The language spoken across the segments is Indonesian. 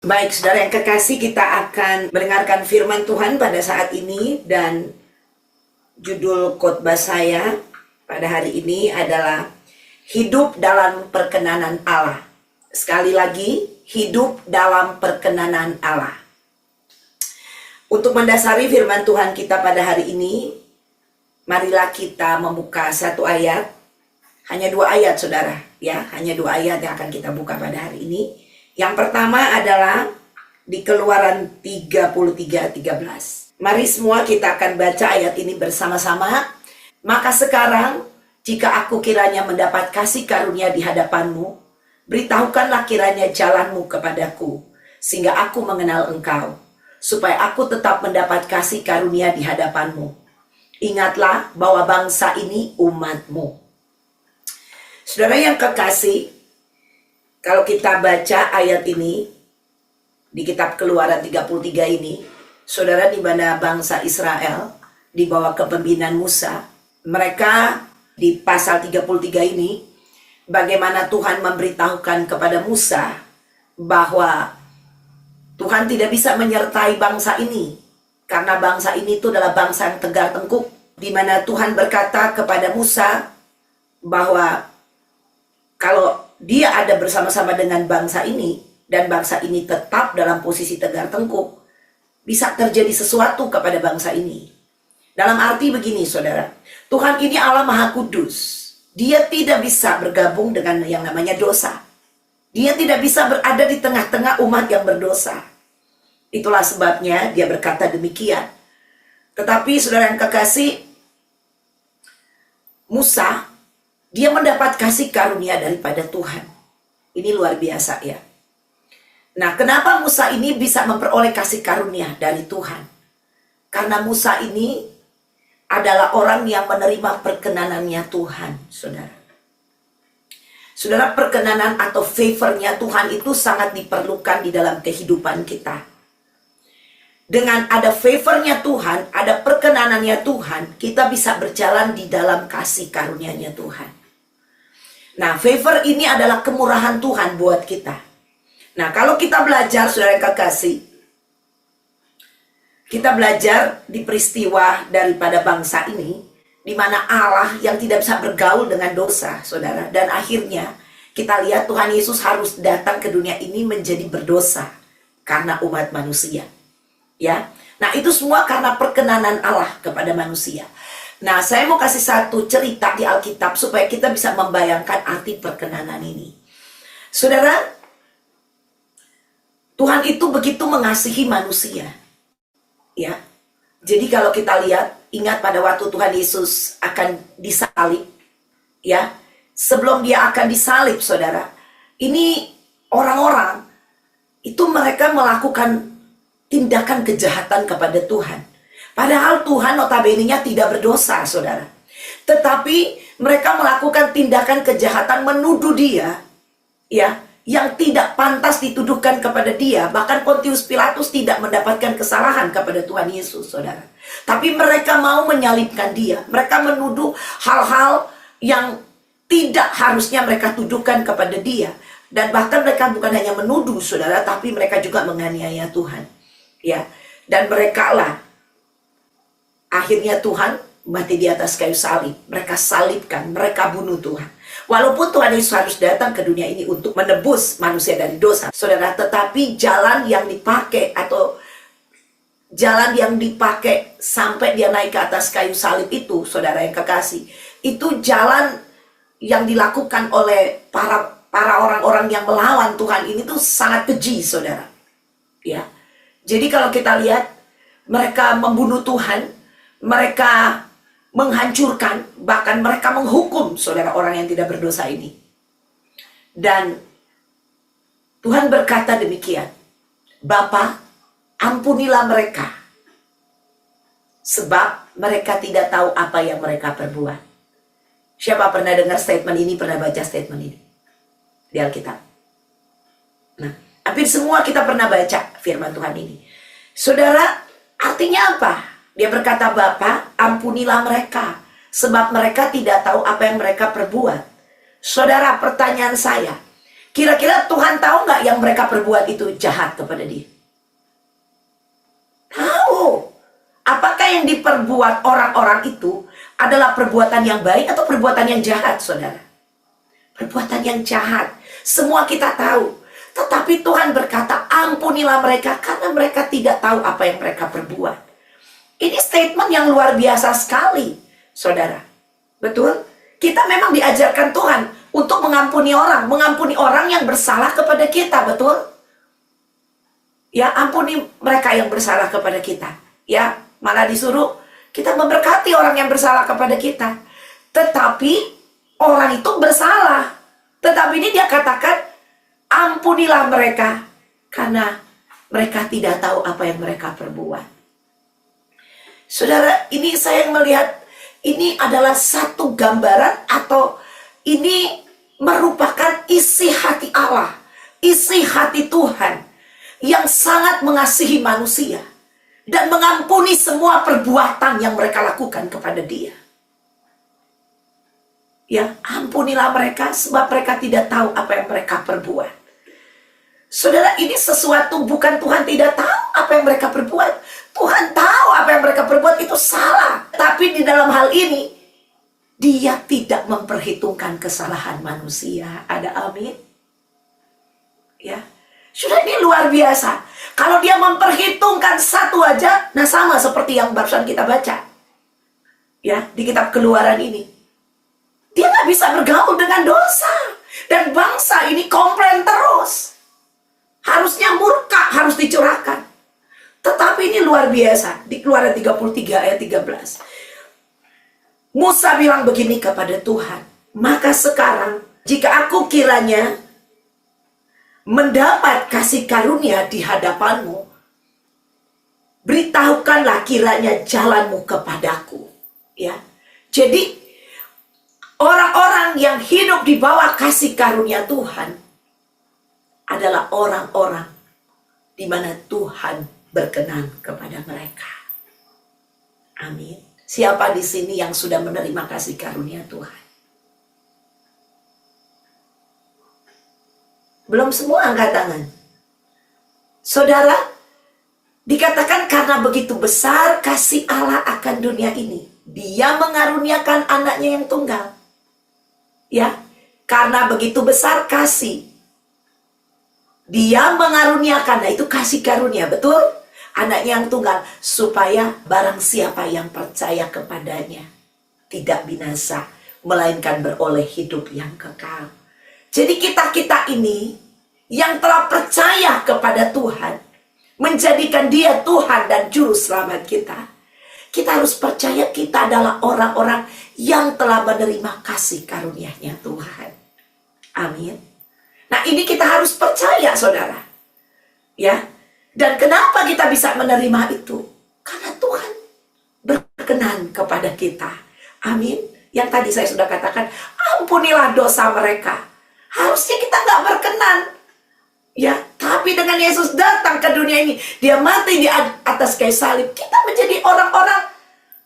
Baik, saudara yang kekasih, kita akan mendengarkan firman Tuhan pada saat ini, dan judul khotbah saya pada hari ini adalah hidup dalam perkenanan Allah. Sekali lagi, hidup dalam perkenanan Allah. Untuk mendasari firman Tuhan kita pada hari ini, marilah kita membuka satu ayat, hanya 2 ayat saudara, ya, hanya 2 ayat yang akan kita buka pada hari ini. Yang pertama adalah di Keluaran 33:13. Mari semua kita akan baca ayat ini bersama-sama. Maka sekarang, jika aku kiranya mendapat kasih karunia di hadapanmu, beritahukanlah kiranya jalanmu kepadaku, sehingga aku mengenal engkau, supaya aku tetap mendapat kasih karunia di hadapanmu. Ingatlah bahwa bangsa ini umatmu. Saudara yang kekasih, kalau kita baca ayat ini di kitab Keluaran 33 ini, saudara, di mana bangsa Israel di bawah kepemimpinan Musa, mereka di pasal 33 ini, bagaimana Tuhan memberitahukan kepada Musa bahwa Tuhan tidak bisa menyertai bangsa ini, karena bangsa ini itu adalah bangsa yang tegar tengkuk, di mana Tuhan berkata kepada Musa bahwa kalau dia ada bersama-sama dengan bangsa ini, dan bangsa ini tetap dalam posisi tegar tengkuk, bisa terjadi sesuatu kepada bangsa ini. Dalam arti begini saudara, Tuhan ini Allah Maha Kudus. Dia tidak bisa bergabung dengan yang namanya dosa. Dia tidak bisa berada di tengah-tengah umat yang berdosa. Itulah sebabnya dia berkata demikian. Tetapi saudara yang kekasih, Musa, dia mendapat kasih karunia daripada Tuhan. Ini luar biasa ya. Nah, kenapa Musa ini bisa memperoleh kasih karunia dari Tuhan? Karena Musa ini adalah orang yang menerima perkenanannya Tuhan, saudara. Saudara, perkenanan atau favornya Tuhan itu sangat diperlukan di dalam kehidupan kita. Dengan ada favornya Tuhan, ada perkenanannya Tuhan, kita bisa berjalan di dalam kasih karunia-Nya Tuhan. Nah, favor ini adalah kemurahan Tuhan buat kita. Nah, kalau kita belajar, saudara yang kekasih, kita belajar di peristiwa daripada bangsa ini, di mana Allah yang tidak bisa bergaul dengan dosa, saudara. Dan akhirnya kita lihat Tuhan Yesus harus datang ke dunia ini menjadi berdosa karena umat manusia. Ya, nah itu semua karena perkenanan Allah kepada manusia. Nah, saya mau kasih satu cerita di Alkitab supaya kita bisa membayangkan arti perkenanan ini. Saudara, Tuhan itu begitu mengasihi manusia. Ya. Jadi kalau kita lihat, ingat pada waktu Tuhan Yesus akan disalib, ya. Sebelum dia akan disalib, saudara, ini orang-orang itu mereka melakukan tindakan kejahatan kepada Tuhan. Padahal Tuhan notabene-nya tidak berdosa, saudara. Tetapi mereka melakukan tindakan kejahatan menuduh dia, ya, yang tidak pantas dituduhkan kepada dia. Bahkan Pontius Pilatus tidak mendapatkan kesalahan kepada Tuhan Yesus, saudara. Tapi mereka mau menyalibkan dia. Mereka menuduh hal-hal yang tidak harusnya mereka tuduhkan kepada dia. Dan bahkan mereka bukan hanya menuduh, saudara, tapi mereka juga menganiaya Tuhan. Ya, dan mereka lah akhirnya Tuhan mati di atas kayu salib. Mereka salibkan, mereka bunuh Tuhan. Walaupun Tuhan Yesus harus datang ke dunia ini untuk menebus manusia dari dosa, saudara, tetapi jalan yang dipakai atau jalan yang dipakai sampai dia naik ke atas kayu salib itu, saudara yang kekasih, itu jalan yang dilakukan oleh para orang-orang yang melawan Tuhan ini tuh sangat keji, saudara. Ya. Jadi kalau kita lihat, mereka membunuh Tuhan, mereka menghancurkan, bahkan mereka menghukum saudara orang yang tidak berdosa ini. Dan Tuhan berkata demikian, Bapa, ampunilah mereka, sebab mereka tidak tahu apa yang mereka perbuat. Siapa pernah dengar statement ini, pernah baca statement ini di Alkitab? Nah, hampir semua kita pernah baca firman Tuhan ini. Saudara, artinya apa? Dia berkata, Bapa, ampunilah mereka, sebab mereka tidak tahu apa yang mereka perbuat. Saudara, pertanyaan saya, Kira-kira Tuhan tahu nggak yang mereka perbuat itu jahat kepada dia? Tahu. Apakah yang diperbuat orang-orang itu adalah perbuatan yang baik atau perbuatan yang jahat, saudara? Perbuatan yang jahat. Semua kita tahu. Tetapi Tuhan berkata, ampunilah mereka karena mereka tidak tahu apa yang mereka perbuat. Ini statement yang luar biasa sekali, saudara. Betul? Kita memang diajarkan Tuhan untuk mengampuni orang yang bersalah kepada kita, betul? Ya, ampuni mereka yang bersalah kepada kita. Ya, malah disuruh kita memberkati orang yang bersalah kepada kita. Tetapi orang itu bersalah. Tetapi ini dia katakan, ampunilah mereka karena mereka tidak tahu apa yang mereka perbuat. Saudara, ini saya melihat ini adalah satu gambaran atau ini merupakan isi hati Allah, isi hati Tuhan yang sangat mengasihi manusia dan mengampuni semua perbuatan yang mereka lakukan kepada Dia. Ya, ampunilah mereka sebab mereka tidak tahu apa yang mereka perbuat. Saudara, ini sesuatu bukan Tuhan tidak tahu apa yang mereka perbuat. Tuhan tahu apa yang mereka perbuat itu salah. Tapi di dalam hal ini, Dia tidak memperhitungkan kesalahan manusia. Ada amin? Ya, sudah ini luar biasa. Kalau Dia memperhitungkan satu aja, nah sama seperti yang barusan kita baca. Ya, di kitab Keluaran ini. Dia nggak bisa bergaul dengan dosa. Dan bangsa ini komplain terus. Harusnya murka, harus dicurahkan. Tetapi ini luar biasa. Di Keluaran 33 ayat 13. Musa bilang begini kepada Tuhan. Maka sekarang, jika aku kiranya mendapat kasih karunia di hadapanmu, beritahukanlah kiranya jalanmu kepadaku. Ya, jadi orang-orang yang hidup di bawah kasih karunia Tuhan adalah orang-orang di mana Tuhan berkenan kepada mereka. Amin. Siapa di sini yang sudah menerima kasih karunia Tuhan? Belum semua angkat tangan. Saudara, dikatakan karena begitu besar kasih Allah akan dunia ini, Dia mengaruniakan anaknya yang tunggal. Ya, karena begitu besar kasih, Dia mengaruniakan, nah itu kasih karunia, betul? Anaknya yang tunggal, supaya barang siapa yang percaya kepadanya tidak binasa, melainkan beroleh hidup yang kekal. Jadi kita-kita ini yang telah percaya kepada Tuhan, menjadikan Dia Tuhan dan Juru Selamat kita, kita harus percaya kita adalah orang-orang yang telah menerima kasih karunia-Nya Tuhan. Amin. Nah, ini kita harus percaya, saudara. Ya. Dan kenapa kita bisa menerima itu? Karena Tuhan berkenan kepada kita. Amin. Yang tadi saya sudah katakan, ampunilah dosa mereka. Harusnya kita nggak berkenan. Ya, tapi dengan Yesus datang ke dunia ini, Dia mati di atas kayu salib, kita menjadi orang-orang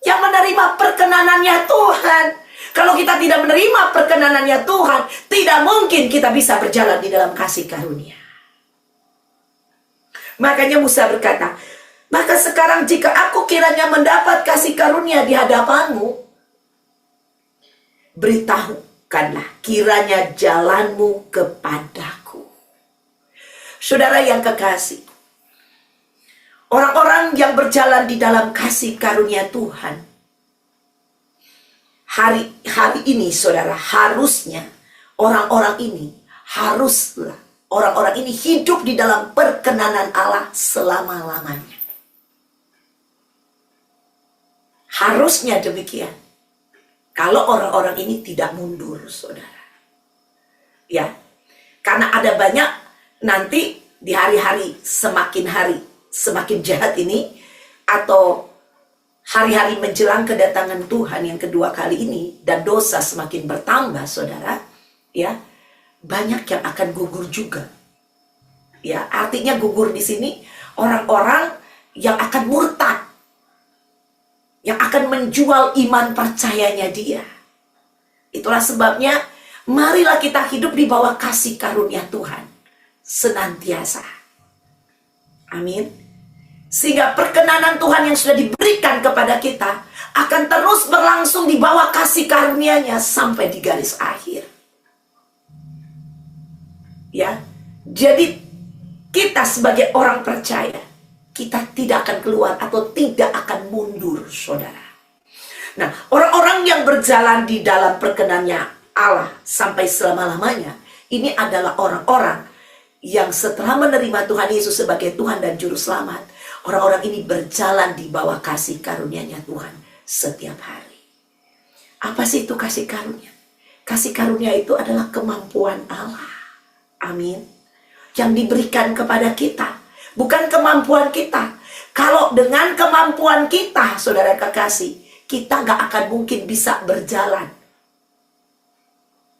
yang menerima perkenanannya Tuhan. Kalau kita tidak menerima perkenanannya Tuhan, tidak mungkin kita bisa berjalan di dalam kasih karunia. Makanya Musa berkata, maka sekarang jika aku kiranya mendapat kasih karunia di hadapanmu, beritahukanlah kiranya jalanmu kepadaku. Saudara yang kekasih, orang-orang yang berjalan di dalam kasih karunia Tuhan, hari ini saudara, harusnya orang-orang ini hidup di dalam perkenanan Allah selama-lamanya. Harusnya demikian. Kalau orang-orang ini tidak mundur, saudara. Ya, karena ada banyak nanti di hari semakin jahat ini, atau hari-hari menjelang kedatangan Tuhan yang kedua kali ini, dan dosa semakin bertambah, saudara, ya, banyak yang akan gugur juga. Ya, artinya gugur di sini orang-orang yang akan murtad, yang akan menjual iman percayanya dia. Itulah sebabnya Marilah kita hidup di bawah kasih karunia Tuhan senantiasa. Amin. Sehingga perkenanan Tuhan yang sudah diberikan kepada kita akan terus berlangsung di bawah kasih karunia-Nya sampai di garis akhir. Ya. Jadi kita sebagai orang percaya, kita tidak akan keluar atau tidak akan mundur, saudara. Nah, orang-orang yang berjalan di dalam perkenannya Allah sampai selama-lamanya, ini adalah orang-orang yang setelah menerima Tuhan Yesus sebagai Tuhan dan Juru Selamat, orang-orang ini berjalan di bawah kasih karunia-Nya Tuhan setiap hari. Apa sih itu kasih karunia? Kasih karunia itu adalah kemampuan Allah. Amin. Yang diberikan kepada kita, bukan kemampuan kita. Kalau dengan kemampuan kita, saudara kekasih, kita gak akan mungkin bisa berjalan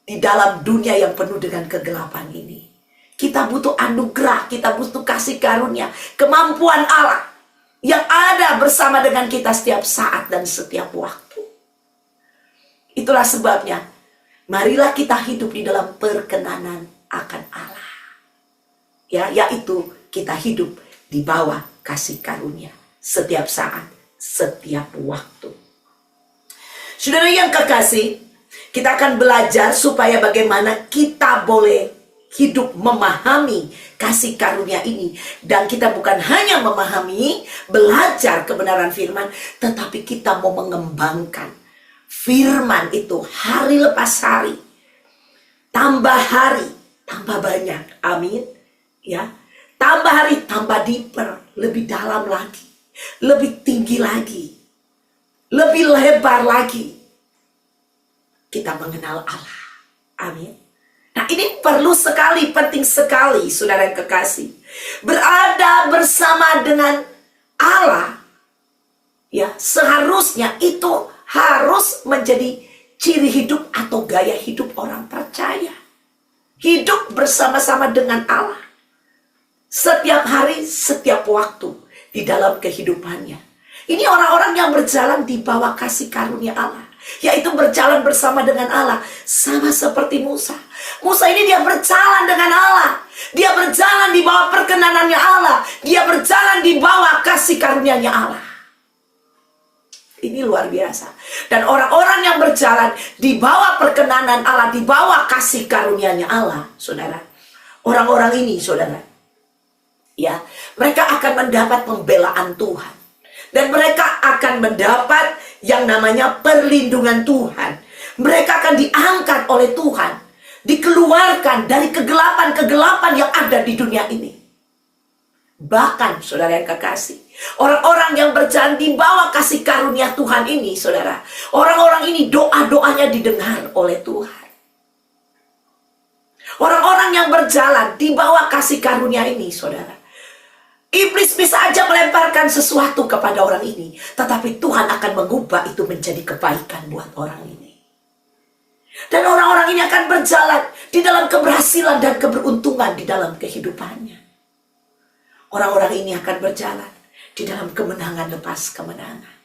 di dalam dunia yang penuh dengan kegelapan ini. Kita butuh anugerah, kita butuh kasih karunia, kemampuan Allah yang ada bersama dengan kita setiap saat dan setiap waktu. Itulah sebabnya, marilah kita hidup di dalam perkenanan akan Allah. Ya, yaitu kita hidup di bawah kasih karunia setiap saat, setiap waktu. Saudara yang kekasih, kita akan belajar supaya bagaimana kita boleh hidup memahami kasih karunia ini. Dan kita bukan hanya memahami, belajar kebenaran firman, tetapi kita mau mengembangkan firman itu hari lepas hari. Tambah hari, tambah banyak. Amin. Ya, tambah hari, tambah deeper, lebih dalam lagi, lebih tinggi lagi, lebih lebar lagi. Kita mengenal Allah. Amin. Nah, ini perlu sekali, penting sekali, saudara yang kekasih. Berada bersama dengan Allah, ya, seharusnya itu harus menjadi ciri hidup atau gaya hidup orang percaya. Hidup bersama-sama dengan Allah. Setiap hari, setiap waktu di dalam kehidupannya. Ini orang-orang yang berjalan di bawah kasih karunia Allah, yaitu berjalan bersama dengan Allah. Sama seperti Musa. Musa ini dia berjalan dengan Allah. Dia berjalan di bawah perkenanannya Allah. Dia berjalan di bawah kasih karunia-Nya Allah. Ini luar biasa. Dan orang-orang yang berjalan di bawah perkenanan Allah, di bawah kasih karunia-Nya Allah, saudara, orang-orang ini, saudara, ya, mereka akan mendapat pembelaan Tuhan. Dan mereka akan mendapat yang namanya perlindungan Tuhan. Mereka akan diangkat oleh Tuhan, dikeluarkan dari kegelapan-kegelapan yang ada di dunia ini. Bahkan, saudara yang kekasih, orang-orang yang berjalan di bawah kasih karunia Tuhan ini, saudara, orang-orang ini doa-doanya didengar oleh Tuhan. Orang-orang yang berjalan di bawah kasih karunia ini, saudara, iblis bisa aja melemparkan sesuatu kepada orang ini, tetapi Tuhan akan mengubah itu menjadi kebaikan buat orang ini. Dan orang-orang ini akan berjalan di dalam keberhasilan dan keberuntungan di dalam kehidupannya. Orang-orang ini akan berjalan di dalam kemenangan lepas kemenangan.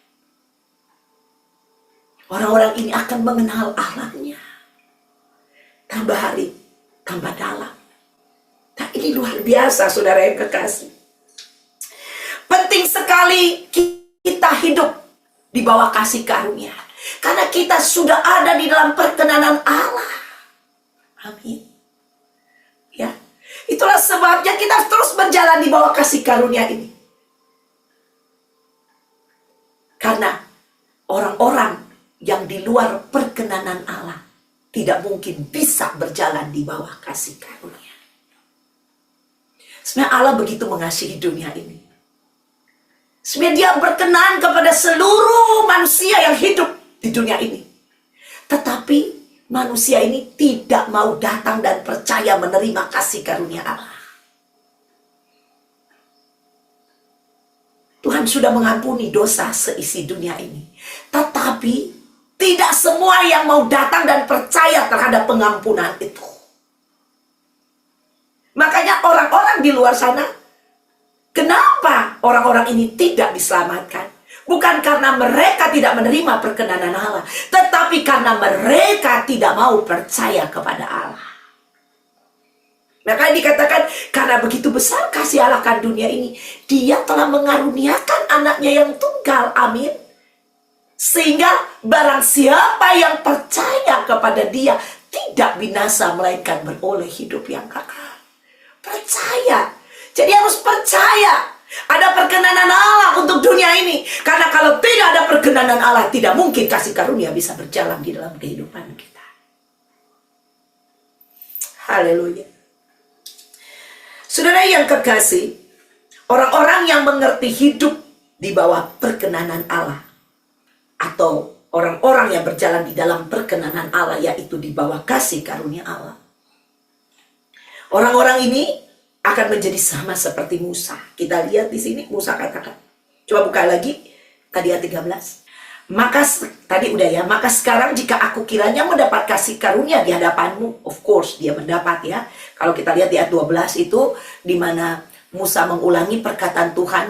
Orang-orang ini akan mengenal Allahnya. Tambah hari, tambah dalam. Nah, ini luar biasa, saudara yang kekasih. Penting sekali kita hidup di bawah kasih karunia. Karena kita sudah ada di dalam perkenanan Allah. Amin. Ya. Itulah sebabnya kita terus berjalan di bawah kasih karunia ini. Karena orang-orang yang di luar perkenanan Allah tidak mungkin bisa berjalan di bawah kasih karunia. Sebenarnya Allah begitu mengasihi dunia ini. Sebenarnya Dia berkenan kepada seluruh manusia yang hidup di dunia ini. Tetapi manusia ini tidak mau datang dan percaya menerima kasih karunia Allah. Tuhan sudah mengampuni dosa seisi dunia ini. Tetapi tidak semua yang mau datang dan percaya terhadap pengampunan itu. Makanya orang-orang di luar sana, kenapa orang-orang ini tidak diselamatkan? Bukan karena mereka tidak menerima perkenanan Allah, tetapi karena mereka tidak mau percaya kepada Allah. Maka dikatakan, karena begitu besar kasih Allah akan dunia ini, Dia telah mengaruniakan anaknya yang tunggal. Amin. Sehingga barang siapa yang percaya kepada Dia tidak binasa, melainkan beroleh hidup yang kekal. Percaya. Jadi harus percaya ada perkenanan Allah untuk dunia ini. Karena kalau tidak ada perkenanan Allah, tidak mungkin kasih karunia bisa berjalan di dalam kehidupan kita. Haleluya. Saudara yang kekasih, orang-orang yang mengerti hidup di bawah perkenanan Allah, atau orang-orang yang berjalan di dalam perkenanan Allah, yaitu di bawah kasih karunia Allah, orang-orang ini akan menjadi sama seperti Musa. Kita lihat di sini Musa katakan. Coba buka lagi tadi ayat 13. Maka tadi udah ya. Maka sekarang jika aku kiranya mendapat kasih karunia di hadapanmu, of course dia mendapat ya. Kalau kita lihat di ayat 12 itu di mana Musa mengulangi perkataan Tuhan,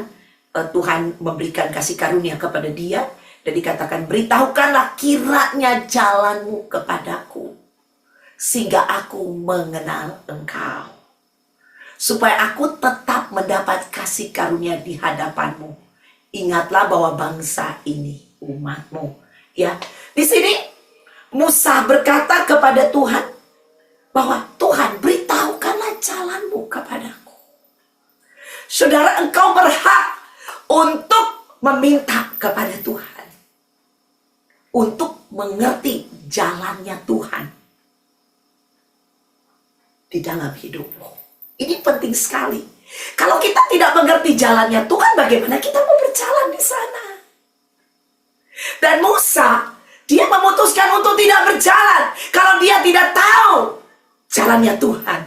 Tuhan memberikan kasih karunia kepada dia dan dikatakan, beritahukanlah kiranya jalanmu kepadaku sehingga aku mengenal engkau, supaya aku tetap mendapat kasih karunia di hadapanmu. Ingatlah bahwa bangsa ini umatmu. Ya, di sini Musa berkata kepada Tuhan bahwa Tuhan, beritahukanlah jalanmu kepadaku. Saudara, engkau berhak untuk meminta kepada Tuhan, untuk mengerti jalannya Tuhan di dalam hidupmu. Ini penting sekali. Kalau kita tidak mengerti jalannya Tuhan, bagaimana kita mau berjalan di sana? Dan Musa, dia memutuskan untuk tidak berjalan kalau dia tidak tahu jalannya Tuhan.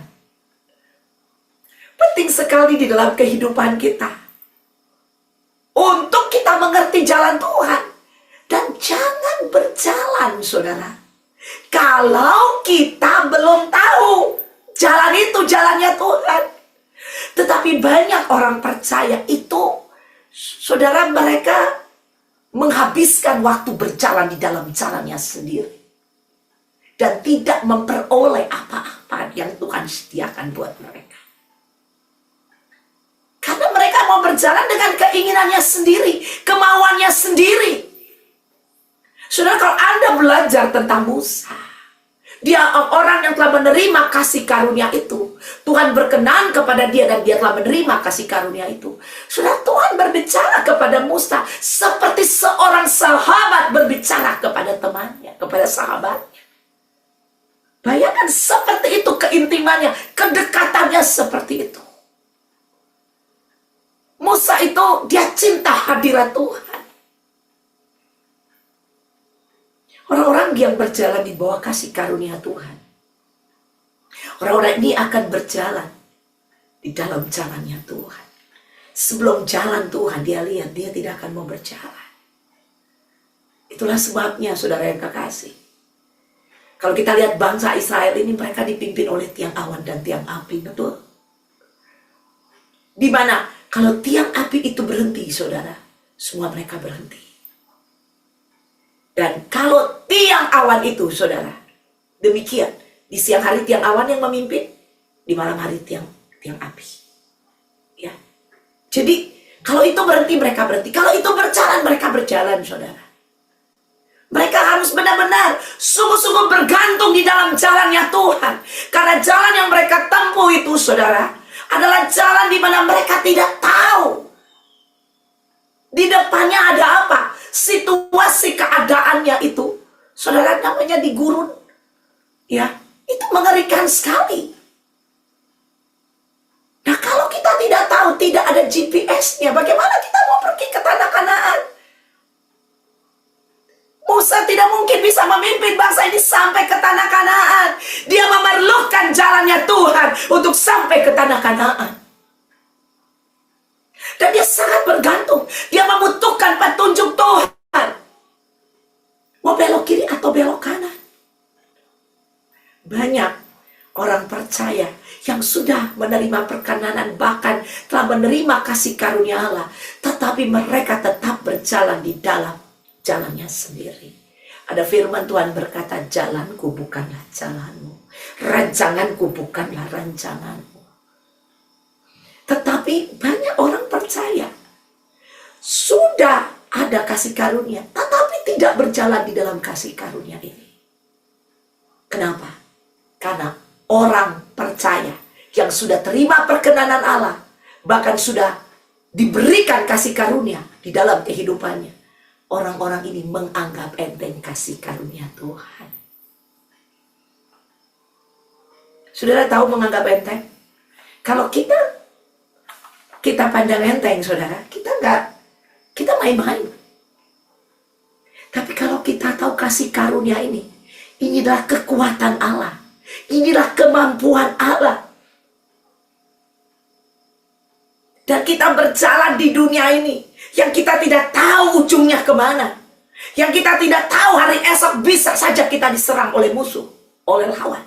Penting sekali di dalam kehidupan kita untuk kita mengerti jalan Tuhan. Dan jangan berjalan, saudara, kalau kita belum tahu jalan itu jalannya Tuhan. Tetapi banyak orang percaya itu, saudara, mereka menghabiskan waktu berjalan di dalam jalannya sendiri dan tidak memperoleh apa-apa yang Tuhan sediakan buat mereka. Karena mereka mau berjalan dengan keinginannya sendiri, kemauannya sendiri. Saudara, kalau Anda belajar tentang Musa, dia orang yang telah menerima kasih karunia itu. Tuhan berkenan kepada dia dan dia telah menerima kasih karunia itu. Saudara, Tuhan berbicara kepada Musa seperti seorang sahabat berbicara kepada temannya, kepada sahabatnya. Bayangkan seperti itu keintimannya, kedekatannya seperti itu. Musa itu dia cinta hadirat Tuhan. Orang-orang yang berjalan di bawah kasih karunia Tuhan, orang-orang ini akan berjalan di dalam jalannya Tuhan. Sebelum jalan Tuhan dia lihat, dia tidak akan mau berjalan. Itulah sebabnya, saudara yang kekasih, kalau kita lihat bangsa Israel ini, mereka dipimpin oleh tiang awan dan tiang api, betul? Di mana kalau tiang api itu berhenti, saudara, semua mereka berhenti. Dan kalau tiang awan itu, saudara, demikian. Di siang hari tiang awan yang memimpin, di malam hari tiang api. Ya. Jadi, kalau itu berhenti, mereka berhenti. Kalau itu berjalan, mereka berjalan, saudara. Mereka harus benar-benar sungguh-sungguh bergantung di dalam jalannya Tuhan. Karena jalan yang mereka tempuh itu, saudara, adalah jalan di mana mereka tidak tahu di depannya ada apa. Situasi keadaannya itu, saudara, namanya di gurun, ya, itu mengerikan sekali. Nah, kalau kita tidak tahu, tidak ada GPS-nya, bagaimana kita mau pergi ke tanah Kanaan? Musa tidak mungkin bisa memimpin bangsa ini sampai ke tanah Kanaan. Dia memerlukan jalannya Tuhan untuk sampai ke tanah Kanaan. Dan dia sangat bergantung. Dia membutuhkan petunjuk Tuhan. Mau belok kiri atau belok kanan. Banyak orang percaya yang sudah menerima perkenanan, bahkan telah menerima kasih karunia Allah, tetapi mereka tetap berjalan di dalam jalannya sendiri. Ada firman Tuhan berkata, jalanku bukanlah jalanmu, rancanganku bukanlah rancanganmu. Tetapi banyak orang percaya sudah ada kasih karunia, tetapi tidak berjalan di dalam kasih karunia ini. Kenapa? Karena orang percaya yang sudah terima perkenanan Allah, bahkan sudah diberikan kasih karunia di dalam kehidupannya, orang-orang ini menganggap enteng kasih karunia Tuhan. Saudara tahu menganggap enteng? Kalau kita pandang enteng, saudara, kita main-main. Tapi kalau kita tahu kasih karunia ini, inilah kekuatan Allah, inilah kemampuan Allah. Dan kita berjalan di dunia ini yang kita tidak tahu ujungnya kemana, yang kita tidak tahu hari esok bisa saja kita diserang oleh musuh, oleh lawan.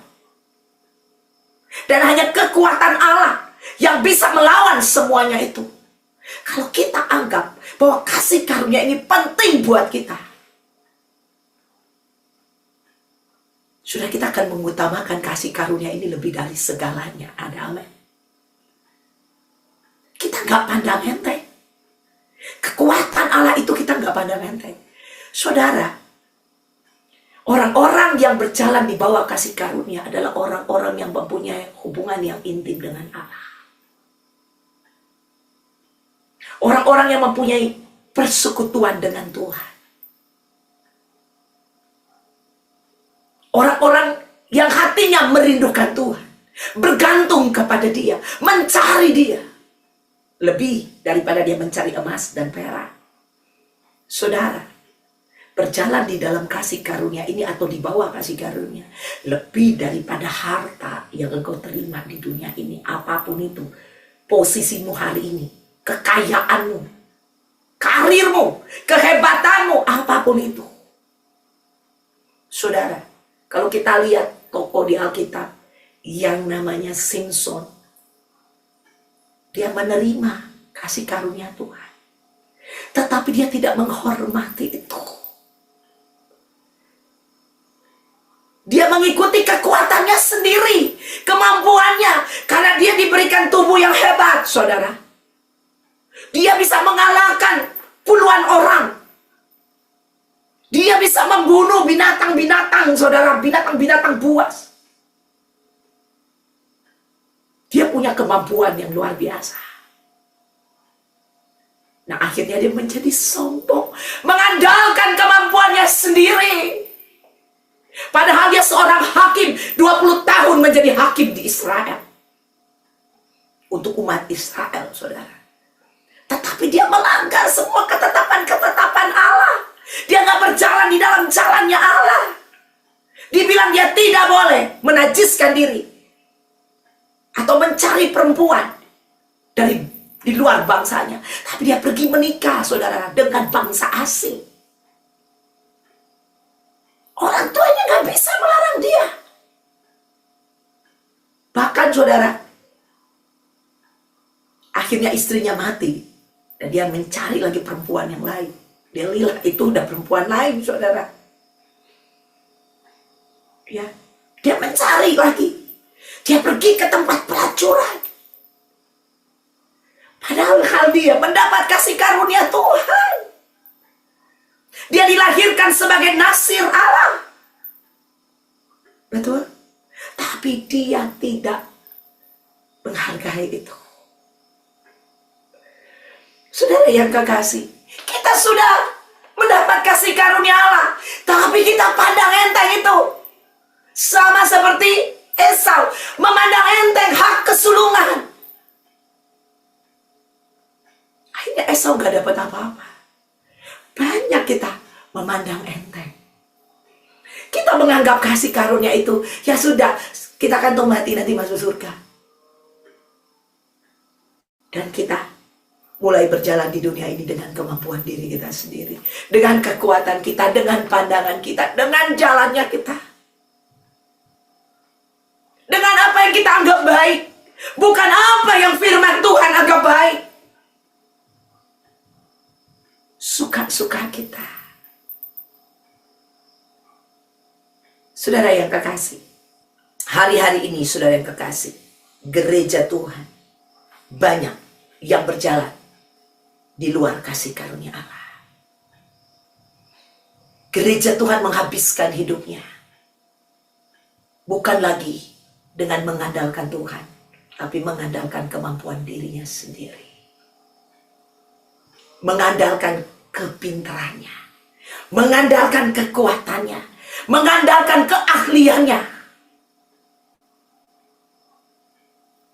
Dan hanya kekuatan Allah yang bisa melawan semuanya itu. Kalau kita anggap bahwa kasih karunia ini penting buat kita, sudah kita akan mengutamakan kasih karunia ini lebih dari segalanya. Ada amin. Kita nggak pandang enteng. Kekuatan Allah itu kita nggak pandang enteng. Saudara, orang-orang yang berjalan di bawah kasih karunia adalah orang-orang yang mempunyai hubungan yang intim dengan Allah. Orang-orang yang mempunyai persekutuan dengan Tuhan. Orang-orang yang hatinya merindukan Tuhan, bergantung kepada Dia, mencari Dia, lebih daripada dia mencari emas dan perak. Saudara, berjalan di dalam kasih karunia ini atau di bawah kasih karunia, lebih daripada harta yang engkau terima di dunia ini, apapun itu, posisimu hari ini, kekayaanmu, karirmu, kehebatanmu, apapun itu. Saudara, kalau kita lihat tokoh di Alkitab yang namanya Simson, dia menerima kasih karunia Tuhan, tetapi dia tidak menghormati itu. Dia mengikuti kekuatannya sendiri, kemampuannya, karena dia diberikan tubuh yang hebat, saudara. Dia bisa mengalahkan puluhan orang. Dia bisa membunuh binatang-binatang, saudara, binatang-binatang buas. Dia punya kemampuan yang luar biasa. Nah, akhirnya dia menjadi sombong, mengandalkan kemampuannya sendiri. Padahal dia seorang hakim, 20 tahun menjadi hakim di Israel. Untuk umat Israel, saudara. Tetapi dia melanggar semua ketetapan-ketetapan Allah. Dia nggak berjalan di dalam jalannya Allah. Dibilang dia tidak boleh menajiskan diri atau mencari perempuan di luar bangsanya. Tapi dia pergi menikah, saudara, dengan bangsa asing. Orang tuanya nggak bisa melarang dia. Bahkan, saudara, akhirnya istrinya mati. Dan dia mencari lagi perempuan yang lain. Dia lihat itu udah perempuan lain, saudara. Ya, dia mencari lagi. Dia pergi ke tempat pelacuran. Padahal dia mendapat kasih karunia Tuhan. Dia dilahirkan sebagai nasir Allah. Betul? Tapi dia tidak menghargai itu. Saudara yang kekasih, kita sudah mendapat kasih karunia Allah, tapi kita pandang enteng itu. Sama seperti Esau, memandang enteng hak kesulungan. Akhirnya Esau gak dapat apa-apa. Banyak kita memandang enteng. Kita menganggap kasih karunia itu, ya sudah, kita akan mati nanti masuk surga. Dan kita mulai berjalan di dunia ini dengan kemampuan diri kita sendiri, dengan kekuatan kita, dengan pandangan kita, dengan jalannya kita, dengan baik, bukan apa yang firman Tuhan anggap baik. Suka-suka kita. Saudara yang kekasih, hari-hari ini saudara yang kekasih, gereja Tuhan banyak yang berjalan di luar kasih karunia Allah. Gereja Tuhan menghabiskan hidupnya bukan lagi dengan mengandalkan Tuhan, tapi mengandalkan kemampuan dirinya sendiri. Mengandalkan kepintarannya, mengandalkan kekuatannya, mengandalkan keahliannya,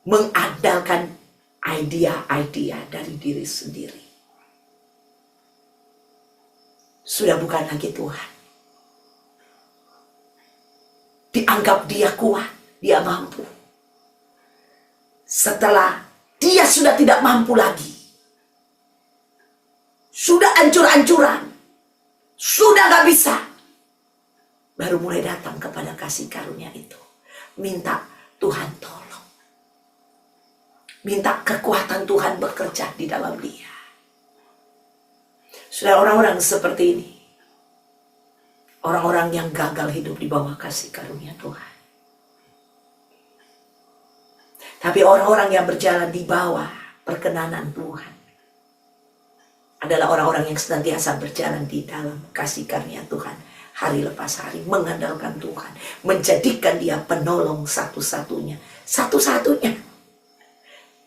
mengandalkan idea-idea dari diri sendiri. Sudah bukan lagi Tuhan. Dianggap dia kuat, dia mampu. Setelah dia sudah tidak mampu lagi, sudah ancur-ancuran, sudah gak bisa, baru mulai datang kepada kasih karunia itu. Minta Tuhan tolong. Minta kekuatan Tuhan bekerja di dalam dia. Sudah orang-orang seperti ini, orang-orang yang gagal hidup di bawah kasih karunia Tuhan. Tapi orang-orang yang berjalan di bawah perkenanan Tuhan adalah orang-orang yang senantiasa berjalan di dalam kasih karunia Tuhan. Hari lepas hari mengandalkan Tuhan. Menjadikan dia penolong satu-satunya. Satu-satunya.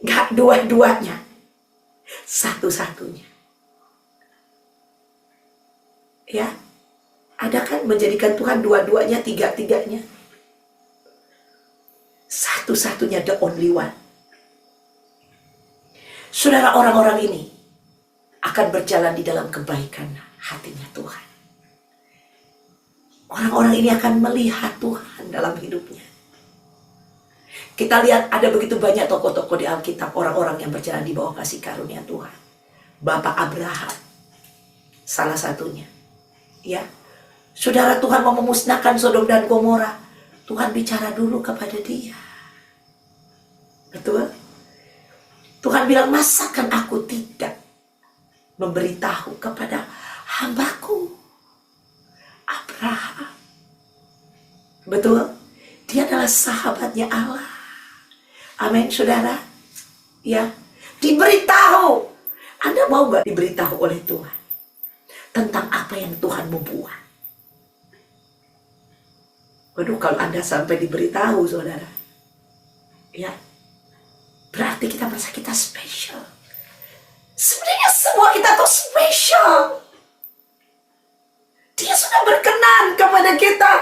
Gak dua-duanya. Satu-satunya. Ya, ada kan menjadikan Tuhan dua-duanya, tiga-tiganya. Satu-satunya, the only one. Saudara, orang-orang ini akan berjalan di dalam kebaikan hatinya Tuhan. Orang-orang ini akan melihat Tuhan dalam hidupnya. Kita lihat ada begitu banyak tokoh-tokoh di Alkitab, orang-orang yang berjalan di bawah kasih karunia Tuhan. Bapak Abraham, salah satunya. Ya, saudara, Tuhan mau memusnahkan Sodom dan Gomora. Tuhan bicara dulu kepada dia. Betul? Tuhan bilang, masakan aku tidak memberitahu kepada hambaku Abraham. Betul? Dia adalah sahabatnya Allah. Amin, saudara. Ya, diberitahu. Anda mau gak diberitahu oleh Tuhan tentang apa yang Tuhan mau buat? Waduh, kalau Anda sampai diberitahu, saudara, ya, berarti kita merasa kita spesial. Sebenarnya semua kita tuh spesial. Dia sudah berkenan kepada kita,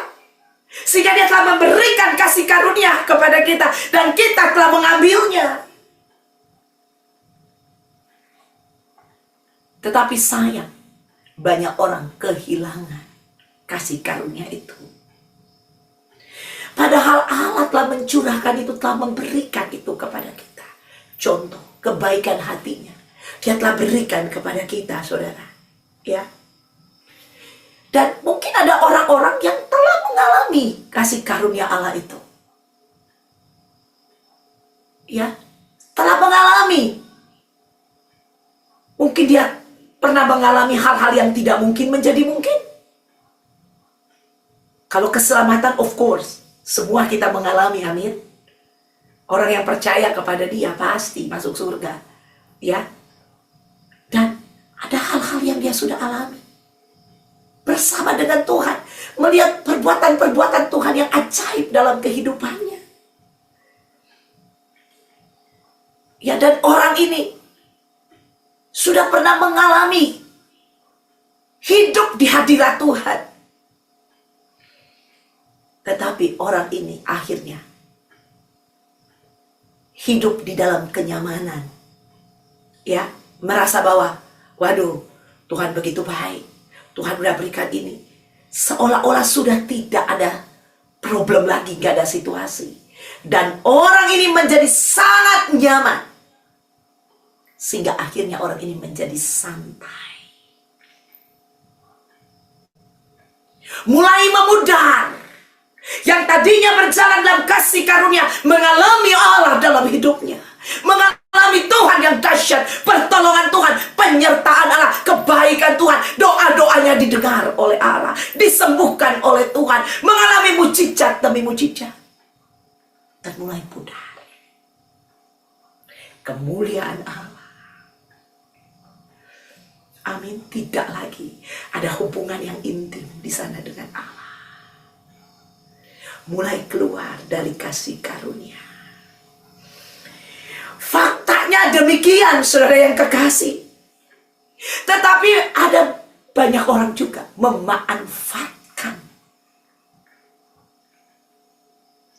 sehingga dia telah memberikan kasih karunia kepada kita, dan kita telah mengambilnya. Tetapi sayang, banyak orang kehilangan kasih karunia itu. Padahal Allah telah mencurahkan itu, telah memberikan itu kepada kita. Contoh, kebaikan hatinya Dia telah berikan kepada kita, saudara. Ya. Dan mungkin ada orang-orang yang telah mengalami kasih karunia Allah itu. Ya, telah mengalami. Mungkin dia pernah mengalami hal-hal yang tidak mungkin menjadi mungkin. Kalau keselamatan, of course, semua kita mengalami, amin. Orang yang percaya kepada dia pasti masuk surga. Ya. Dan ada hal-hal yang dia sudah alami bersama dengan Tuhan, melihat perbuatan-perbuatan Tuhan yang ajaib dalam kehidupannya. Ya, dan orang ini sudah pernah mengalami hidup di hadirat Tuhan. Tetapi orang ini akhirnya hidup di dalam kenyamanan. Ya, merasa bahwa, waduh, Tuhan begitu baik. Tuhan sudah berikan ini. Seolah-olah sudah tidak ada problem lagi, gak ada situasi. Dan orang ini menjadi sangat nyaman. Sehingga akhirnya orang ini menjadi santai. Mulai memudar. Yang tadinya berjalan dalam kasih karunia, mengalami Allah dalam hidupnya, mengalami Tuhan yang dahsyat, pertolongan Tuhan, penyertaan Allah, kebaikan Tuhan, doa-doanya didengar oleh Allah, disembuhkan oleh Tuhan, mengalami mujizat demi mujizat, dan mulai pudar. Kemuliaan Allah, amin, tidak lagi ada hubungan yang intim di sana dengan Allah. Mulai keluar dari kasih karunia. Faktanya demikian, saudara yang kekasih. Tetapi ada banyak orang juga memanfaatkan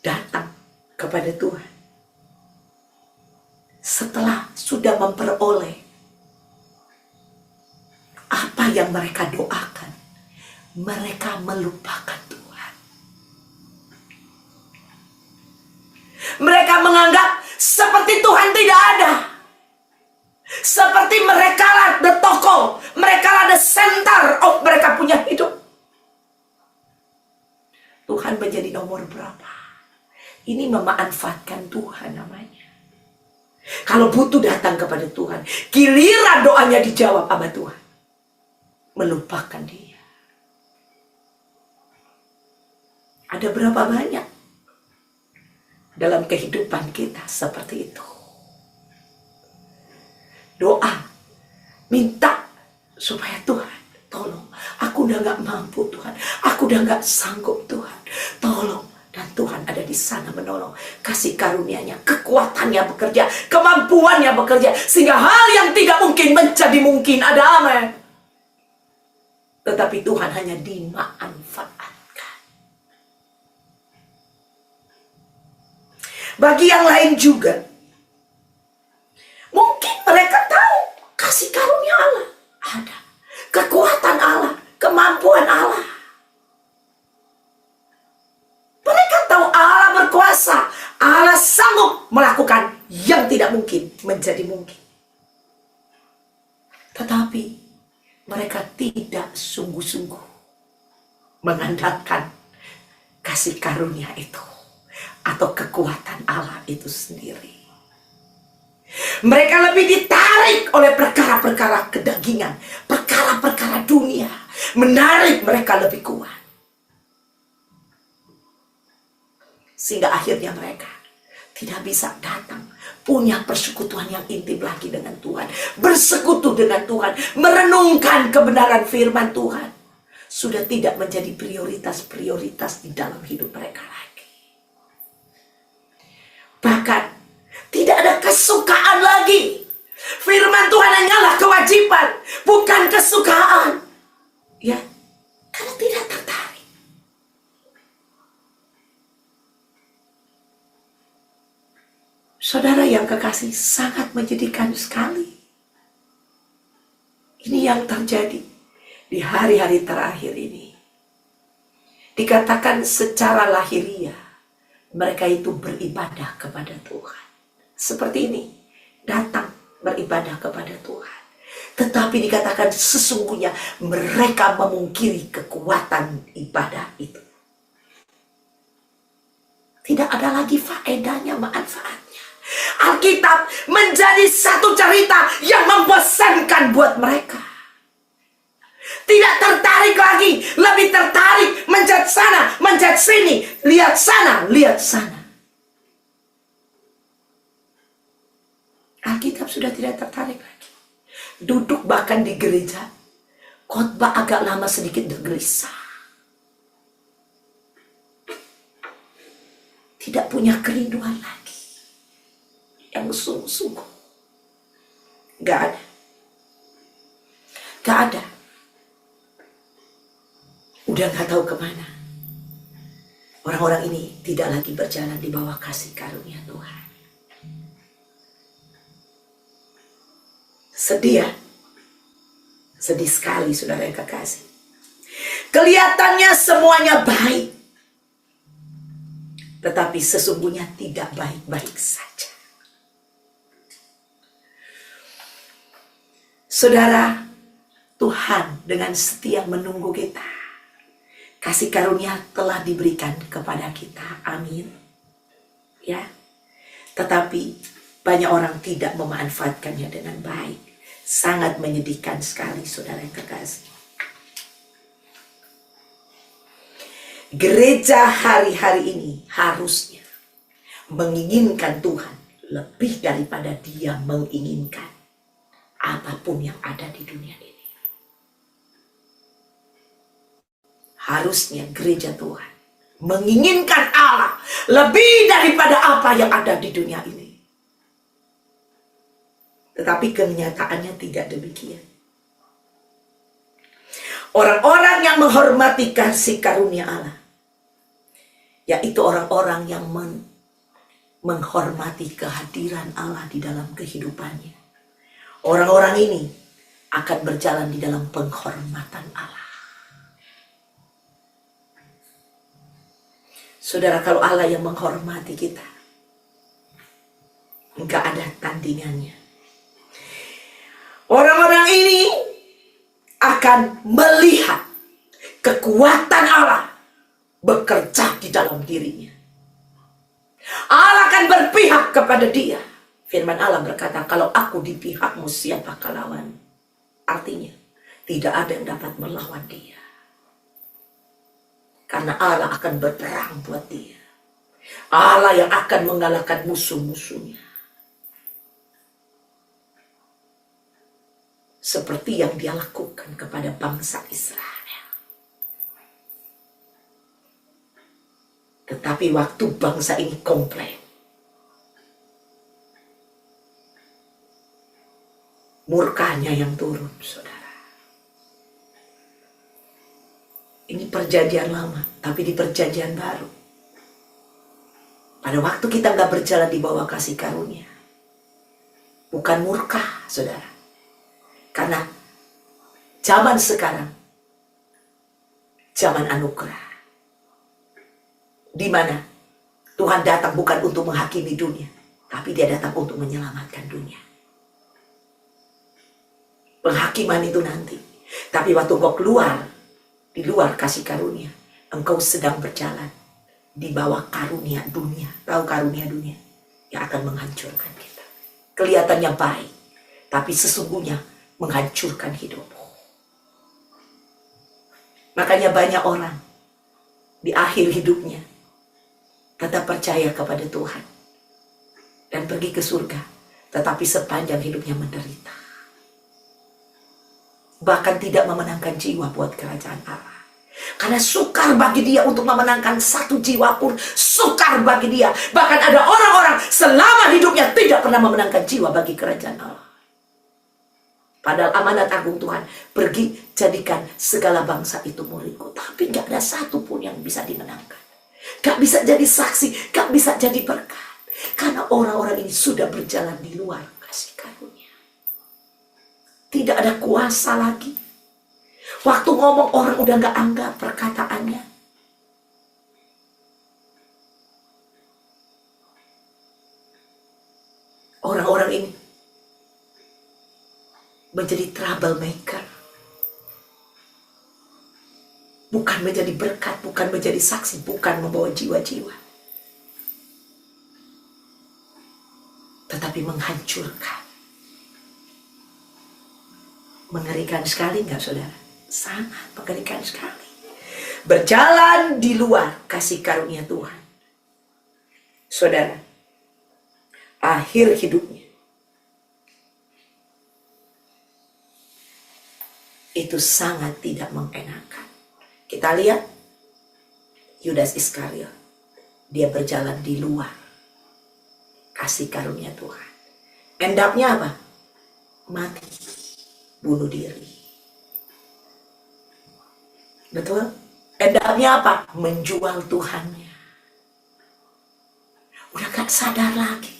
datang kepada Tuhan setelah sudah memperoleh apa yang mereka doakan. Mereka melupakan Tuhan. Mereka menganggap seperti Tuhan tidak ada. Seperti mereka lah the toko, mereka lah the center of mereka punya hidup. Tuhan menjadi nomor berapa? Ini memanfaatkan Tuhan namanya. Kalau butuh datang kepada Tuhan, giliran doanya dijawab sama Tuhan, melupakan Dia. Ada berapa banyak dalam kehidupan kita seperti itu? Doa, minta supaya Tuhan tolong. Aku udah gak mampu Tuhan, aku udah gak sanggup Tuhan, tolong. Dan Tuhan ada di sana menolong. Kasih karunia-Nya, kekuatannya bekerja, kemampuannya bekerja, sehingga hal yang tidak mungkin menjadi mungkin. Ada amin. Tetapi Tuhan hanya dimanfaatkan. Bagi yang lain juga, mungkin mereka tahu kasih karunia Allah ada, kekuatan Allah, kemampuan Allah. Mereka tahu Allah berkuasa, Allah sanggup melakukan yang tidak mungkin menjadi mungkin. Tetapi mereka tidak sungguh-sungguh mengandalkan kasih karunia itu atau kekuatan Allah itu sendiri. Mereka lebih ditarik oleh perkara-perkara kedagingan, perkara-perkara dunia, menarik mereka lebih kuat. Sehingga akhirnya mereka tidak bisa datang, punya persekutuan yang intim lagi dengan Tuhan, bersekutu dengan Tuhan, merenungkan kebenaran firman Tuhan. Sudah tidak menjadi prioritas-prioritas di dalam hidup mereka lagi. Bahkan tidak ada kesukaan lagi. Firman Tuhan hanyalah kewajiban, bukan kesukaan. Ya, karena tidak tertarik. Saudara yang kekasih, sangat menyedihkan sekali. Ini yang terjadi di hari-hari terakhir ini. Dikatakan secara lahiriah, mereka itu beribadah kepada Tuhan. Seperti ini, datang beribadah kepada Tuhan. Tetapi dikatakan sesungguhnya mereka memungkiri kekuatan ibadah itu. Tidak ada lagi faedahnya, manfaatnya. Alkitab menjadi satu cerita yang membosankan buat mereka. Tidak tertarik lagi, lebih tertarik menjat sana, menjat sini, lihat sana, lihat sana. Alkitab sudah tidak tertarik lagi. Duduk bahkan di gereja, khotbah agak lama sedikit bergelisah. Tidak punya kerinduan lagi yang sungguh-sungguh. Gak ada. Gak ada. Udah gak tahu kemana. Orang-orang ini tidak lagi berjalan di bawah kasih karunia Tuhan. Sedih ya? Sedih sekali saudara yang kekasih. Kelihatannya semuanya baik, tetapi sesungguhnya tidak baik-baik saja. Saudara, Tuhan dengan setia menunggu kita. Kasih karunia telah diberikan kepada kita. Amin. Ya. Tetapi banyak orang tidak memanfaatkannya dengan baik. Sangat menyedihkan sekali, saudara yang kekasih. Gereja hari-hari ini harusnya menginginkan Tuhan lebih daripada dia menginginkan apapun yang ada di dunia ini. Harusnya gereja Tuhan menginginkan Allah lebih daripada apa yang ada di dunia ini. Tetapi kenyataannya tidak demikian. Orang-orang yang menghormati kasih karunia Allah, yaitu orang-orang yang menghormati kehadiran Allah di dalam kehidupannya. Orang-orang ini akan berjalan di dalam penghormatan Allah. Saudara, kalau Allah yang menghormati kita, enggak ada tandingannya. Orang-orang ini akan melihat kekuatan Allah bekerja di dalam dirinya. Allah akan berpihak kepada dia. Firman Allah berkata, kalau aku di pihakmu, siapakah lawan? Artinya, tidak ada yang dapat melawan dia. Karena Allah akan berperang buat dia. Allah yang akan mengalahkan musuh-musuhnya. Seperti yang dia lakukan kepada bangsa Israel. Tetapi waktu bangsa ini komplain, murkanya yang turun, saudara. Ini perjanjian lama, tapi di perjanjian baru. Pada waktu kita nggak berjalan di bawah kasih karunia, bukan murka, saudara. Karena zaman sekarang, zaman anugerah, di mana Tuhan datang bukan untuk menghakimi dunia, tapi dia datang untuk menyelamatkan dunia. Penghakiman itu nanti. Tapi waktu kau keluar, di luar kasih karunia, engkau sedang berjalan di bawah karunia dunia. Tahu karunia dunia yang akan menghancurkan kita. Kelihatannya baik, tapi sesungguhnya menghancurkan hidupmu. Makanya banyak orang di akhir hidupnya tetap percaya kepada Tuhan dan pergi ke surga, tetapi sepanjang hidupnya menderita. Bahkan tidak memenangkan jiwa buat kerajaan Allah. Karena sukar bagi dia untuk memenangkan satu jiwa pun. Sukar bagi dia. Bahkan ada orang-orang selama hidupnya tidak pernah memenangkan jiwa bagi kerajaan Allah. Padahal amanat agung Tuhan, pergi jadikan segala bangsa itu muridku. Tapi gak ada satu pun yang bisa dimenangkan. Gak bisa jadi saksi, gak bisa jadi berkat. Karena orang-orang ini sudah berjalan di luar kasih karunia. Tidak ada kuasa lagi. Waktu ngomong orang udah gak anggap perkataannya. Orang-orang ini menjadi troublemaker. Bukan menjadi berkat, bukan menjadi saksi, bukan membawa jiwa-jiwa. Tetapi menghancurkan. Mengerikan sekali nggak, saudara? Sangat mengerikan sekali. Berjalan di luar kasih karunia Tuhan. Saudara, akhir hidupnya itu sangat tidak mengenakan. Kita lihat Yudas Iskariot, dia berjalan di luar kasih karunia Tuhan. Endapnya apa? Mati, bunuh diri. Betul? Endapnya apa? Menjual Tuhannya. Udah gak sadar lagi.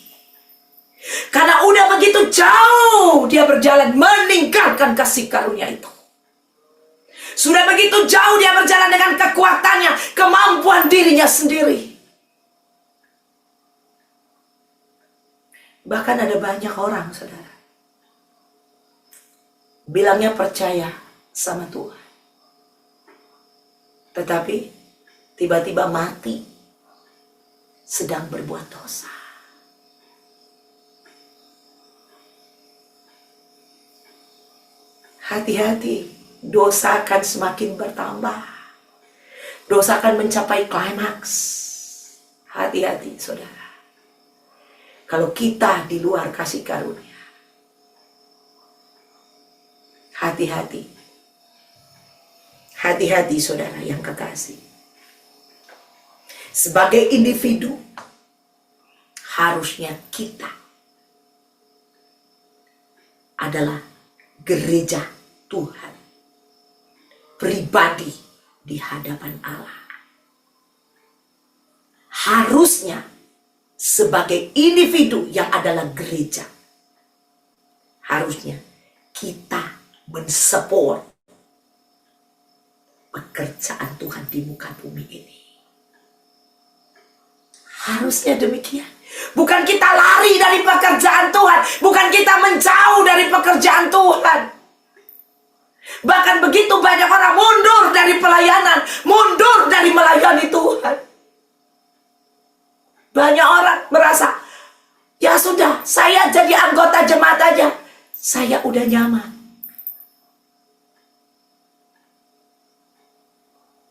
Karena udah begitu jauh dia berjalan meninggalkan kasih karunia itu. Sudah begitu jauh dia berjalan dengan kekuatannya, kemampuan dirinya sendiri. Bahkan ada banyak orang, saudara, bilangnya percaya sama Tuhan. tetapi tiba-tiba mati sedang berbuat dosa. Hati-hati, dosa akan semakin bertambah. Dosa akan mencapai klimaks. Hati-hati, saudara. Kalau kita di luar kasih karunia, hati-hati. Hati-hati, saudara yang kekasih. Sebagai individu, harusnya kita adalah gereja Tuhan, pribadi di hadapan Allah. Harusnya sebagai individu yang adalah gereja, harusnya kita mensupport pekerjaan Tuhan di muka bumi ini. Harusnya demikian. Bukan kita lari dari pekerjaan Tuhan, bukan kita menjauh dari pekerjaan Tuhan. Bahkan begitu banyak orang mundur dari pelayanan, mundur dari melayani Tuhan. Banyak orang merasa, ya sudah, saya jadi anggota jemaat aja, saya udah nyaman.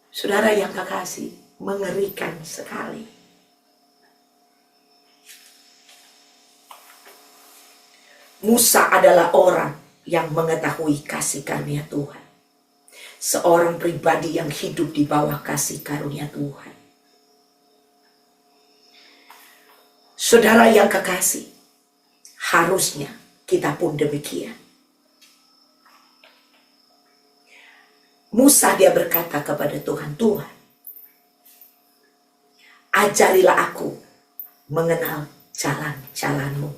Saudara yang kekasih, mengerikan sekali. Musa adalah orang yang mengetahui kasih karunia Tuhan. Seorang pribadi yang hidup di bawah kasih karunia Tuhan. Saudara yang kekasih, harusnya kita pun demikian. Musa dia berkata kepada Tuhan, Tuhan, ajarilah aku mengenal jalan-jalan-Mu.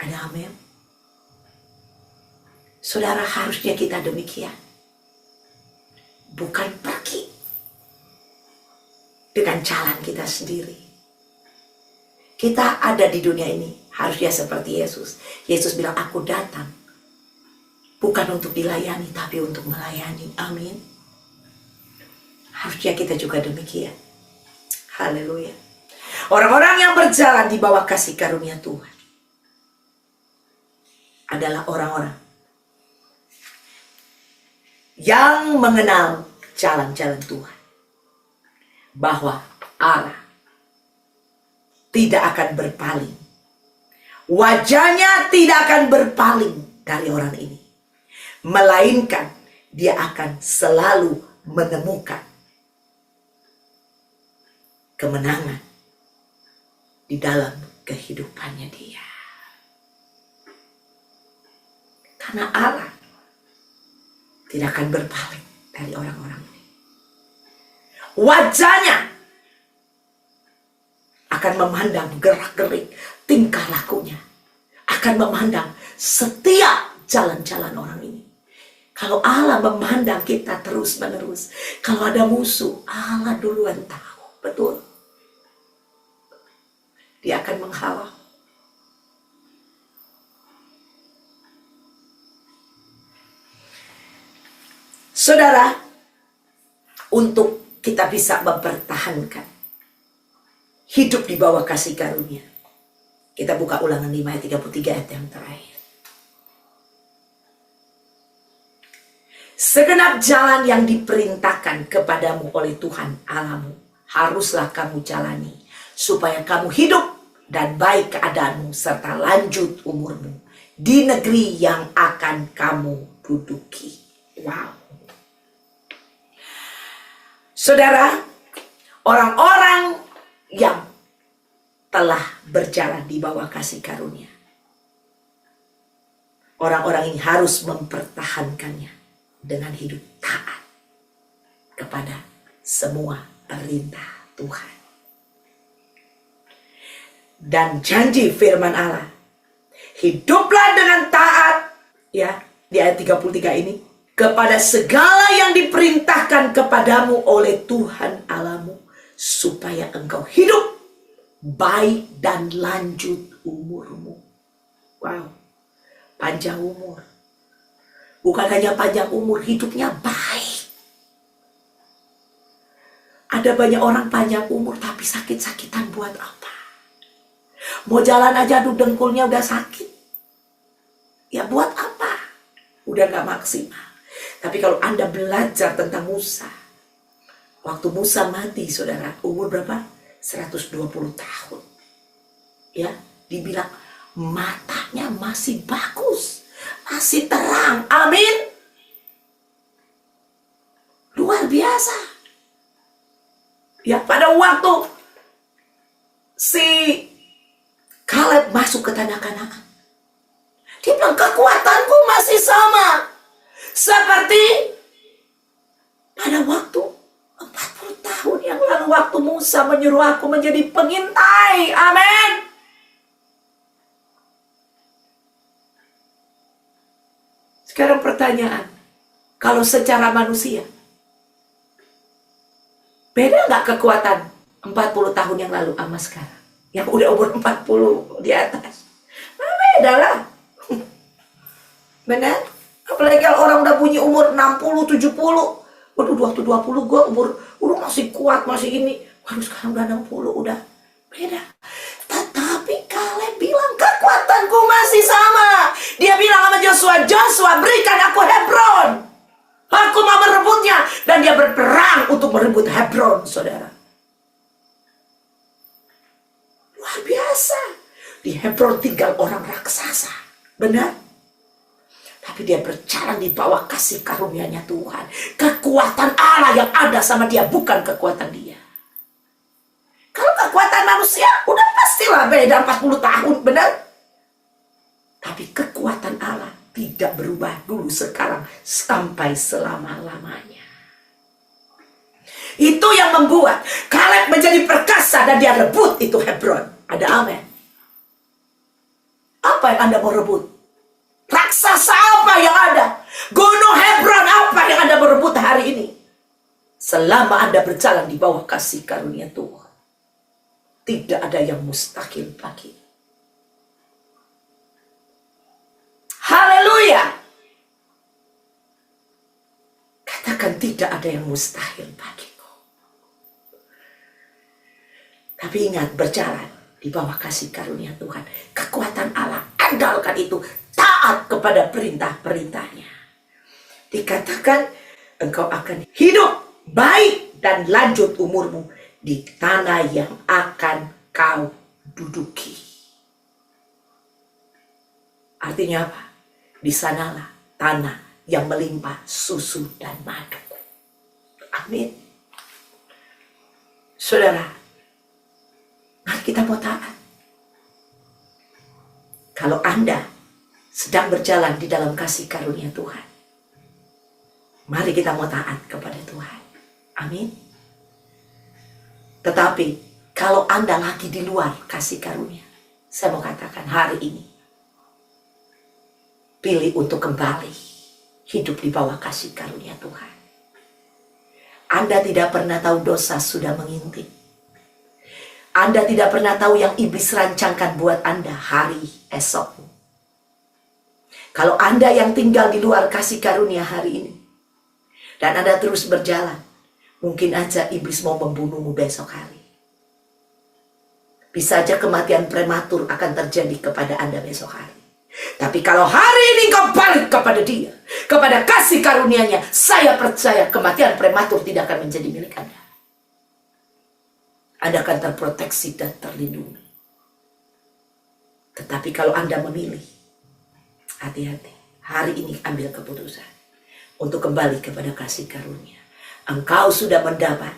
Ada amin. Saudara, harusnya kita demikian. Bukan pergi dengan jalan kita sendiri. Kita ada di dunia ini harusnya seperti Yesus. Yesus bilang, aku datang bukan untuk dilayani, tapi untuk melayani. Amin. Harusnya kita juga demikian. Haleluya. Orang-orang yang berjalan di bawah kasih karunia Tuhan adalah orang-orang yang mengenal jalan-jalan Tuhan. Bahwa Allah tidak akan berpaling. Wajahnya tidak akan berpaling dari orang ini. Melainkan dia akan selalu menemukan kemenangan di dalam kehidupannya dia. Karena Allah tidak akan berpaling dari orang-orang ini. Wajahnya akan memandang gerak-gerik tingkah lakunya. Akan memandang setiap jalan-jalan orang ini. Kalau Allah memandang kita terus-menerus, kalau ada musuh, Allah duluan tahu. Betul. Dia akan menghalau. Saudara, untuk kita bisa mempertahankan hidup di bawah kasih karunia, kita buka Ulangan 5 ayat 33 ayat yang terakhir. Segenap jalan yang diperintahkan kepadamu oleh Tuhan Allahmu, haruslah kamu jalani, supaya kamu hidup dan baik keadaanmu, serta lanjut umurmu di negeri yang akan kamu duduki. Wow. Saudara, orang-orang yang telah berjalan di bawah kasih karunia, orang-orang ini harus mempertahankannya dengan hidup taat kepada semua perintah Tuhan. Dan janji firman Allah, hiduplah dengan taat, ya, di ayat 33 ini, kepada segala yang diperintahkan kepadamu oleh Tuhan Allahmu, supaya engkau hidup baik dan lanjut umurmu. Wow, panjang umur. Bukan hanya panjang umur, hidupnya baik. Ada banyak orang panjang umur tapi sakit-sakitan buat apa? Mau jalan aja dengkulnya udah sakit. Ya buat apa? Udah gak maksimal. Tapi kalau Anda belajar tentang Musa, waktu Musa mati, saudara, umur berapa? 120 tahun. Ya, dibilang matanya masih bagus, masih terang. Amin. Luar biasa. Ya, pada waktu si Kaleb masuk ke tanah Kanaan, dia bilang, kekuatanku masih sama seperti pada waktu 40 tahun yang lalu, waktu Musa menyuruh aku menjadi pengintai. Amin. Sekarang pertanyaan, kalau secara manusia, beda nggak kekuatan 40 tahun yang lalu sama sekarang? Yang udah umur 40 di atas. Nah, beda lah. Benar? Apalagi kalau orang udah punya umur 60, 70. Waduh, waktu 20 gue udah masih kuat, masih ini. Waduh, sekarang udah 60, udah beda. Tetapi Kaleb bilang, kekuatanku masih sama. Dia bilang sama Joshua, berikan aku Hebron. Aku mau merebutnya. Dan dia berperang untuk merebut Hebron, saudara. Luar biasa. Di Hebron tinggal orang raksasa. Benar? Tapi dia berjalan di bawah kasih karunia-Nya Tuhan. Kekuatan Allah yang ada sama dia, bukan kekuatan dia. Kalau kekuatan manusia, udah pastilah beda 40 tahun, benar? Tapi kekuatan Allah tidak berubah dulu, sekarang, sampai selama-lamanya. Itu yang membuat Kaleb menjadi perkasa dan dia rebut itu Hebron. Ada amin. Apa yang Anda mau rebut? Raksasa apa yang ada? Gunung Hebron apa yang Anda merebut hari ini? Selama Anda berjalan di bawah kasih karunia Tuhan, tidak ada yang mustahil bagi. Haleluya. Katakan, tidak ada yang mustahil bagiku. Tapi ingat, berjalan di bawah kasih karunia Tuhan. Kekuatan Allah, andalkan itu. Taat kepada perintah-perintahnya. Dikatakan, engkau akan hidup baik dan lanjut umurmu di tanah yang akan kau duduki. Artinya apa? Di sanalah tanah yang melimpah susu dan madu. Amin. Saudara, mari kita mau taat. Kalau Anda sedang berjalan di dalam kasih karunia Tuhan, mari kita mau taat kepada Tuhan. Amin. Tetapi kalau Anda lagi di luar kasih karunia, saya mau katakan hari ini, pilih untuk kembali hidup di bawah kasih karunia Tuhan. Anda tidak pernah tahu dosa sudah mengintip. Anda tidak pernah tahu yang iblis rancangkan buat Anda hari esok. Kalau Anda yang tinggal di luar kasih karunia hari ini, dan Anda terus berjalan, mungkin aja iblis mau membunuhmu besok hari. Bisa aja kematian prematur akan terjadi kepada Anda besok hari. Tapi kalau hari ini kau balik kepada dia, kepada kasih karunia-Nya, saya percaya kematian prematur tidak akan menjadi milik Anda. Anda akan terproteksi dan terlindungi. Tetapi kalau Anda memilih, hati-hati, hari ini ambil keputusan untuk kembali kepada kasih karunia. Engkau sudah mendapat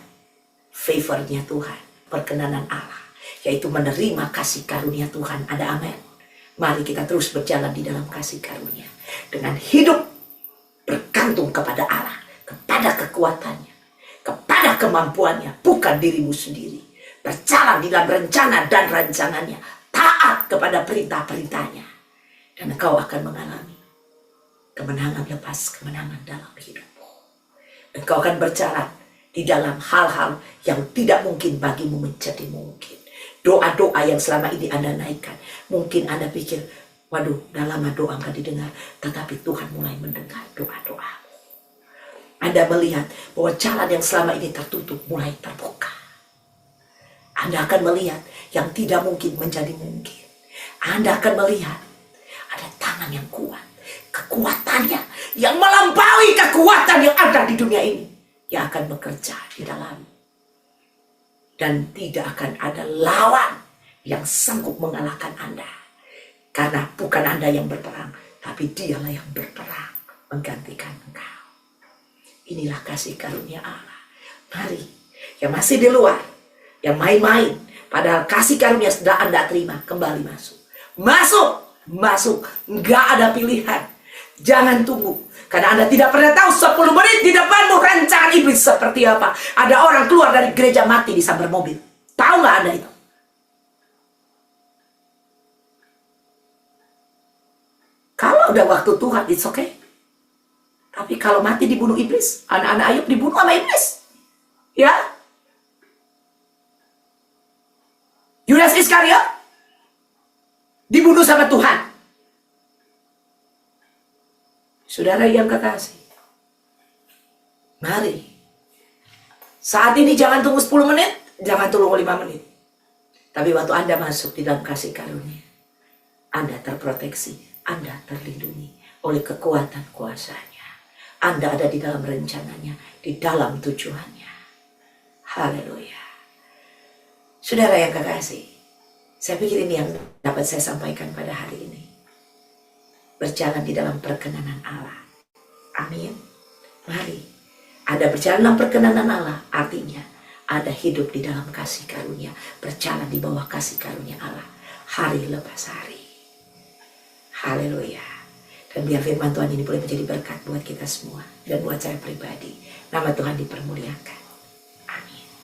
favor-Nya Tuhan, perkenanan Allah, yaitu menerima kasih karunia Tuhan. Ada amin. Mari kita terus berjalan di dalam kasih karunia dengan hidup bergantung kepada Allah, kepada kekuatannya, kepada kemampuannya, bukan dirimu sendiri. Berjalan di dalam rencana dan rancangannya, taat kepada perintah-perintahnya, dan engkau akan mengalami kemenangan lepas kemenangan dalam hidupmu. Engkau akan berjalan di dalam hal-hal yang tidak mungkin bagimu menjadi mungkin. Doa-doa yang selama ini Anda naikkan, mungkin Anda pikir, waduh, udah lama doa nggak didengar, tetapi Tuhan mulai mendengar doa-doamu. Anda melihat bahwa jalan yang selama ini tertutup mulai terbuka. Anda akan melihat yang tidak mungkin menjadi mungkin. Anda akan melihat ada tangan yang kuat. Kekuatannya yang melampaui kekuatan yang ada di dunia ini. Yang akan bekerja di dalam. Dan tidak akan ada lawan yang sanggup mengalahkan Anda. Karena bukan Anda yang berperang, tapi Dialah yang berperang menggantikan engkau. Inilah kasih karunia Allah. Mari, yang masih di luar, yang main-main, padahal kasih karunia sudah Anda terima, kembali masuk. Masuk. Nggak ada pilihan. Jangan tunggu. Karena Anda tidak pernah tahu 10 menit di depanmu rancangan iblis seperti apa. Ada orang keluar dari gereja mati disambar mobil. Tahu nggak Anda itu? Kalau udah waktu Tuhan, it's okay. Tapi kalau mati dibunuh iblis, anak-anak Ayub dibunuh sama iblis. Ya. Yudas Iskariot dibunuh sama Tuhan. Saudara yang kekasih, mari. Saat ini jangan tunggu 10 menit, jangan tunggu 5 menit. Tapi waktu Anda masuk di dalam kasih karunia, Anda terproteksi, Anda terlindungi oleh kekuatan kuasanya. Anda ada di dalam rencananya, di dalam tujuannya. Haleluya. Saudara yang kekasih, saya pikir ini yang dapat saya sampaikan pada hari ini. Berjalan di dalam perkenanan Allah. Amin. Mari. Ada berjalan dalam perkenanan Allah, artinya ada hidup di dalam kasih karunia. Berjalan di bawah kasih karunia Allah. Hari lepas hari. Haleluya. Dan biar firman Tuhan ini boleh menjadi berkat buat kita semua. Dan buat saya pribadi. Nama Tuhan dipermuliakan.